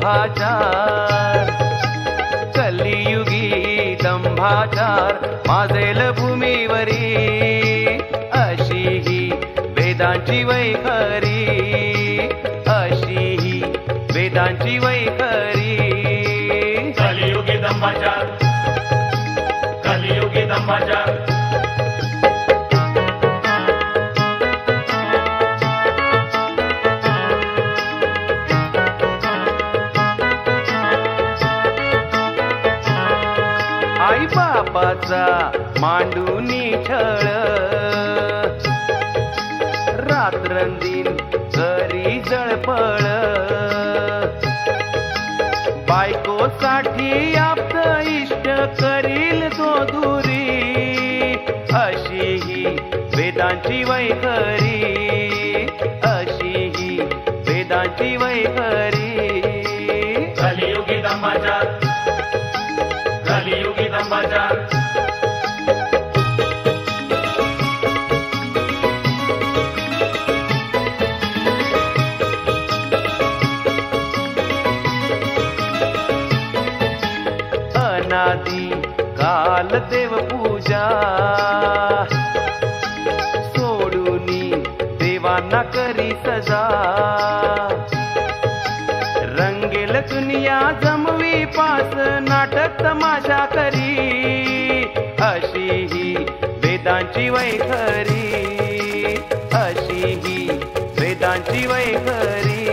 दंभाचार, कलियुगी दंभाचार माजेल भूमीवरी, अशी ही वेदांची वैखरी, अशी ही वेदांची वैखरी. कलियुगी दंभाचार, कलियुगी दंभाचार. आई बापाचा मांडूनी छळ, रात्रंदिन घरी जळफळ, बायकोसाठी आप्त इष्ट करील तो दुरी, अशी ही वेदांची वैखरी, अशी ही वेदांची वैखरी. कलियुगी दंभाचार, कलियुगी दंभाचार. अनादि काल देव पूजा, सोडूनी देवांना करी सजा, रंगेल दुनिया जमवी पास नाटक तमाशा करी, अशी ही वेदांची वैखरी, अशी ही वेदांची वैखरी.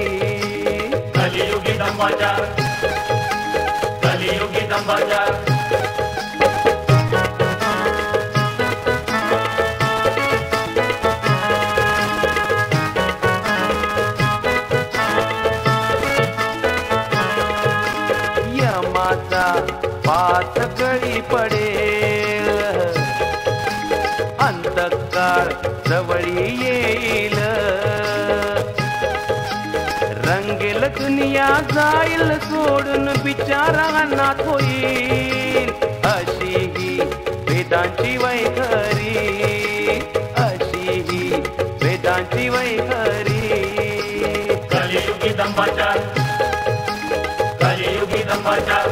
कलियुगी दंभाचार, कलियुगी दंभाचार. यमाचा पाच कळी पडेल, अंतकार जवळी येईल, रंगेल दुनिया जाईल सोडून बिचारांना होईल, अशी ही वेदांची वैखरी, अशी ही वेदांची वैखरी. कलियुगी दंभाचार, कलियुगी दंभाचार.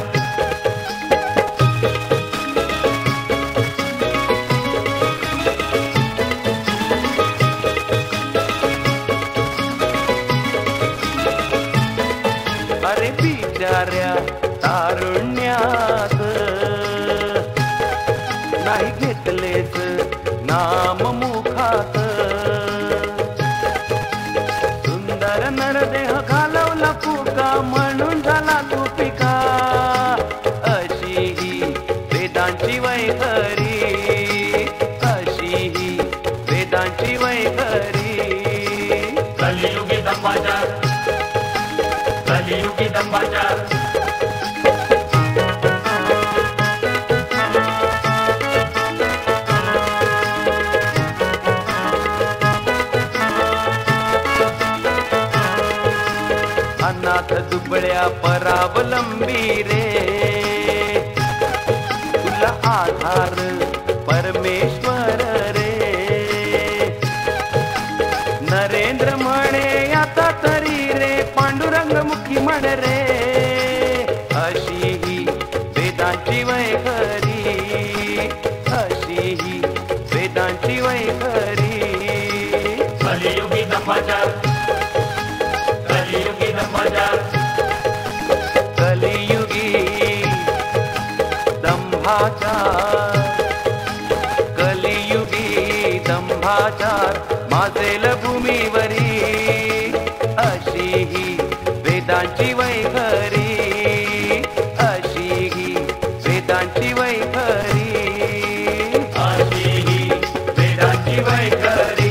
अरे बिचाऱ्या तारुण्यात नाही घेतलेच नाम मुखात, सुंदर नरदेह घालवला फुका म्हणून झाला तू पिका, अशी ही वेदांची वैखरी, अशी ही वेदांची वैखरी. कलियुगी दंभाचार, कलियुगी दंभाचार. अनाथ दुबळ्या परावलंबी रे, तुला आधार परमेश्वर रे, नरेंद्र म्हणे आता तरी रे, पांडुरंग मुखी म्हण रे, अशी ही वेदांची वैखरी, अशी ही वेदांची वैखरी. कलियुगी दंभाचार, कलियुगी दंभाचार. कलियुगी दंभाचार, कलियुगी दंभाचार माजेल भूमीवरी, अशी ही वेदांची वैखरी, अशी ही वेदांची वैखरी, अशी ही वेदांची वैखरी.